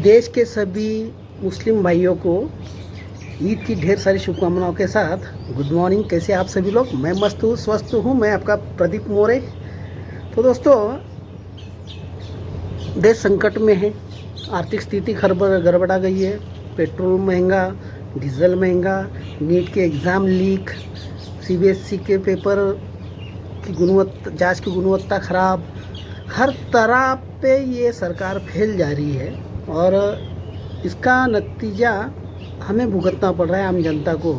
देश के सभी मुस्लिम भाइयों को ईद की ढेर सारी शुभकामनाओं के साथ गुड मॉर्निंग। कैसे आप सभी लोग? मैं मस्त हूँ, स्वस्थ हूँ। मैं आपका प्रदीप मोरे। तो दोस्तों, देश संकट में है, आर्थिक स्थिति गड़बड़ा गई है। पेट्रोल महंगा, डीजल महंगा, नीट के एग्ज़ाम लीक, सीबीएसई के पेपर की गुणवत्ता, जांच की गुणवत्ता खराब, हर तरह पे ये सरकार फैल जा रही है और इसका नतीजा हमें भुगतना पड़ रहा है, आम जनता को।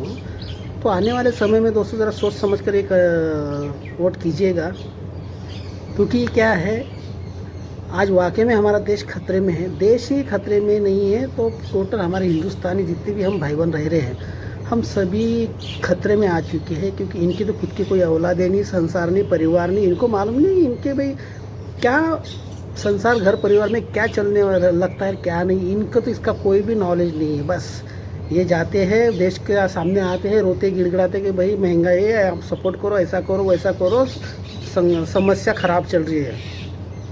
तो आने वाले समय में दोस्तों ज़रा सोच समझ कर एक वोट कीजिएगा, क्योंकि क्या है, आज वाकई में हमारा देश खतरे में है। देश ही खतरे में नहीं है तो टोटल हमारे हिंदुस्तानी जितने भी हम भाई बहन रह रहे हैं, हम सभी खतरे में आ चुके हैं। क्योंकि इनकी तो खुद की कोई औलाद नहीं, संसार नहीं, परिवार नहीं। इनको मालूम नहीं इनके भाई क्या संसार, घर परिवार में क्या चलने लगता है, क्या नहीं। इनको तो इसका कोई भी नॉलेज नहीं है। बस ये जाते हैं, देश के सामने आते हैं, रोते गिड़गिड़ाते कि भाई महंगाई है, आप सपोर्ट करो, ऐसा करो वैसा करो, समस्या ख़राब चल रही है।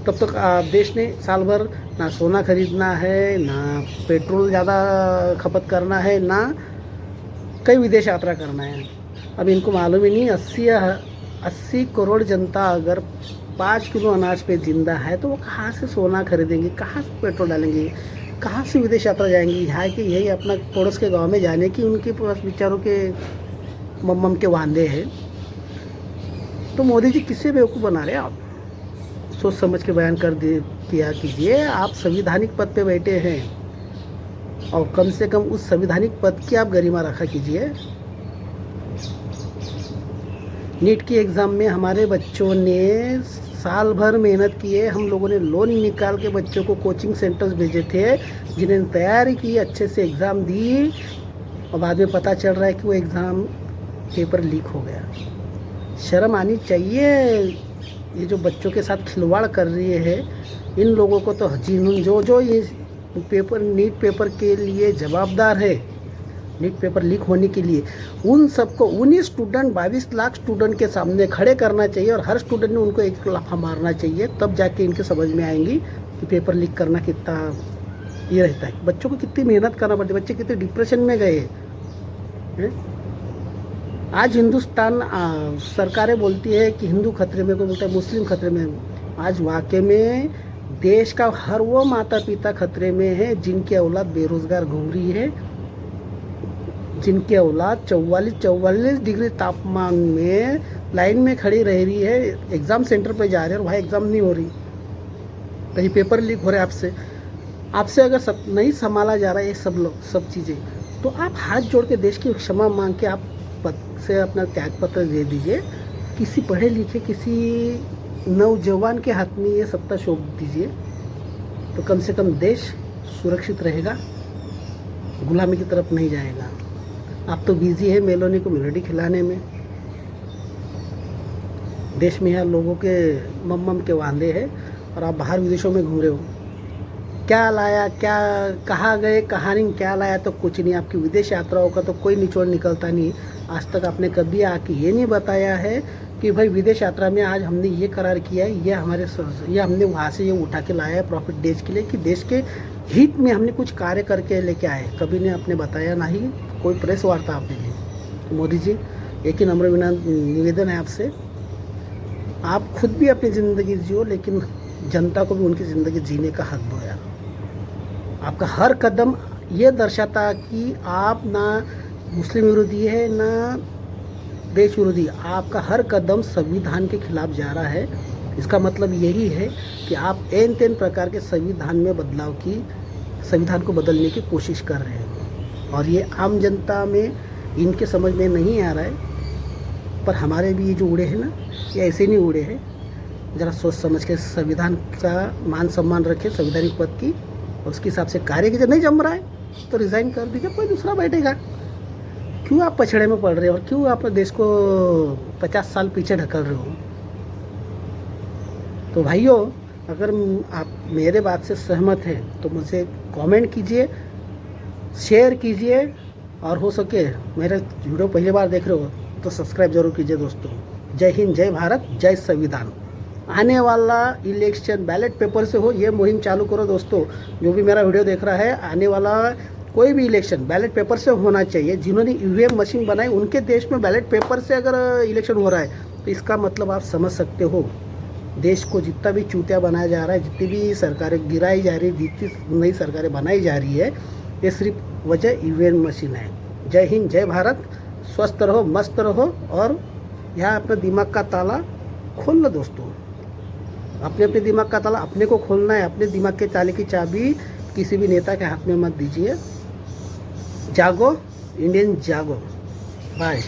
तब तक देश ने साल भर ना सोना खरीदना है, ना पेट्रोल ज़्यादा खपत करना है, ना कई विदेश यात्रा करना है। अब इनको मालूम ही नहीं, 80 करोड़ जनता अगर 5 किलो अनाज पे जिंदा है तो वो कहाँ से सोना खरीदेंगे, कहाँ से पेट्रोल डालेंगे, कहाँ से विदेश यात्रा जाएंगे। यहाँ के यही अपना पड़ोस के गांव में जाने की उनके पास विचारों के मम्मम के वांदे हैं। तो मोदी जी किससे बेवकूफ़ बना रहे हैं आप? सोच समझ के बयान किया कीजिए। आप संविधानिक पद पे बैठे हैं और कम से कम उस संविधानिक पद की आप गरिमा रखा कीजिए। नीट की एग्ज़ाम में हमारे बच्चों ने साल भर मेहनत की है। हम लोगों ने लोन निकाल के बच्चों को कोचिंग सेंटर्स भेजे थे, जिन्हें तैयारी की, अच्छे से एग्ज़ाम दी, और बाद में पता चल रहा है कि वो एग्ज़ाम पेपर लीक हो गया। शर्म आनी चाहिए। ये जो बच्चों के साथ खिलवाड़ कर रही है, इन लोगों को तो जो ये नीट पेपर के लिए जवाबदार है, नीट पेपर लीक होने के लिए, उन सबको, उन्हीं स्टूडेंट, 22 लाख स्टूडेंट के सामने खड़े करना चाहिए और हर स्टूडेंट ने उनको एक लाफा मारना चाहिए। तब जाके इनके समझ में आएंगी कि पेपर लीक करना कितना ये रहता है। बच्चों को कितनी मेहनत करना पड़ती है, बच्चे कितने डिप्रेशन में गए हैं। आज हिंदुस्तान सरकारें बोलती है कि हिंदू खतरे में, कोई बोलता है मुस्लिम खतरे में। आज वाकई में देश का हर वो माता पिता खतरे में है जिनकी औलाद बेरोजगार घूम रही है, जिनकी औलाद 44 डिग्री तापमान में लाइन में खड़ी रह रही है, एग्ज़ाम सेंटर पर जा रहे हैं और वहाँ एग्ज़ाम नहीं हो रही, कहीं पेपर लीक हो रहे हैं। आपसे अगर नहीं संभाला जा रहा है ये सब चीज़ें, तो आप हाथ जोड़ के देश की क्षमा मांग के आप पद से अपना त्यागपत्र दे दीजिए। किसी पढ़े लिखे, किसी नौजवान के हाथ में ये सत्ता सौंप दीजिए, तो कम से कम देश सुरक्षित रहेगा, गुलामी की तरफ नहीं जाएगा। आप तो बिजी है मेलोनी को मेलोडी खिलाने में। देश में यहाँ लोगों के मम्मम के वांदे हैं और आप बाहर विदेशों में घूम रहे हो। क्या लाया, क्या कहाँ गए, कहाँ नहीं, क्या लाया तो कुछ नहीं। आपकी विदेश यात्राओं का तो कोई निचोड़ निकलता नहीं। आज तक आपने कभी आके ये नहीं बताया है कि भाई विदेश यात्रा में आज हमने ये करार किया है, ये हमने वहाँ से ये उठा के लाया है प्रॉफिट देश के लिए, कि देश के हित में हमने कुछ कार्य करके लेके आए। कभी ने आपने बताया ना ही, कोई प्रेस वार्ता आपने ली। तो मोदी जी, एक ही नम्र निवेदन है आपसे, आप खुद भी अपनी ज़िंदगी जियो, लेकिन जनता को भी उनकी ज़िंदगी जीने का हक दो यार। आपका हर कदम ये दर्शाता कि आप ना मुस्लिम विरोधी है, ना देश विरोधी। आपका हर कदम संविधान के खिलाफ जा रहा है। इसका मतलब यही है कि आप एन तेन प्रकार के संविधान को बदलने की कोशिश कर रहे हैं, और ये आम जनता में इनके समझ में नहीं आ रहा है। पर हमारे भी ये जो उड़े हैं ना, ये ऐसे नहीं उड़े हैं। ज़रा सोच समझ के संविधान का मान सम्मान रखें, संवैधानिक पद की, और उसके हिसाब से कार्य कीजिए। नहीं जम रहा है तो रिज़ाइन कर दीजिए, कोई दूसरा बैठेगा। क्यों आप पछड़े में पड़ रहे हो और क्यों आप देश को 50 साल पीछे ढकल रहे हो? तो भाइयों, अगर आप मेरे बात से सहमत हैं तो मुझे कमेंट कीजिए, शेयर कीजिए, और हो सके मेरे वीडियो पहली बार देख रहे हो तो सब्सक्राइब जरूर कीजिए दोस्तों। जय हिंद, जय भारत, जय संविधान। आने वाला इलेक्शन बैलेट पेपर से हो, ये मुहिम चालू करो दोस्तों। जो भी मेरा वीडियो देख रहा है, आने वाला कोई भी इलेक्शन बैलेट पेपर से होना चाहिए। जिन्होंने ईवीएम मशीन बनाई उनके देश में बैलेट पेपर से अगर इलेक्शन हो रहा है तो इसका मतलब आप समझ सकते हो देश को जितना भी चूतिया बनाया जा रहा है, जितनी भी सरकारें गिराई जा रही है, जितनी नई सरकारें बनाई जा रही है, ये सिर्फ वजह ईवीएम मशीन है। जय हिंद, जय भारत, स्वस्थ रहो, मस्त रहो और यहाँ अपने दिमाग का ताला खोल लो दोस्तों। अपने अपने दिमाग का ताला अपने को खोलना है। अपने दिमाग के ताले की चाबी किसी भी नेता के हाथ में मत दीजिए। जागो इंडियन, जागो। बाय।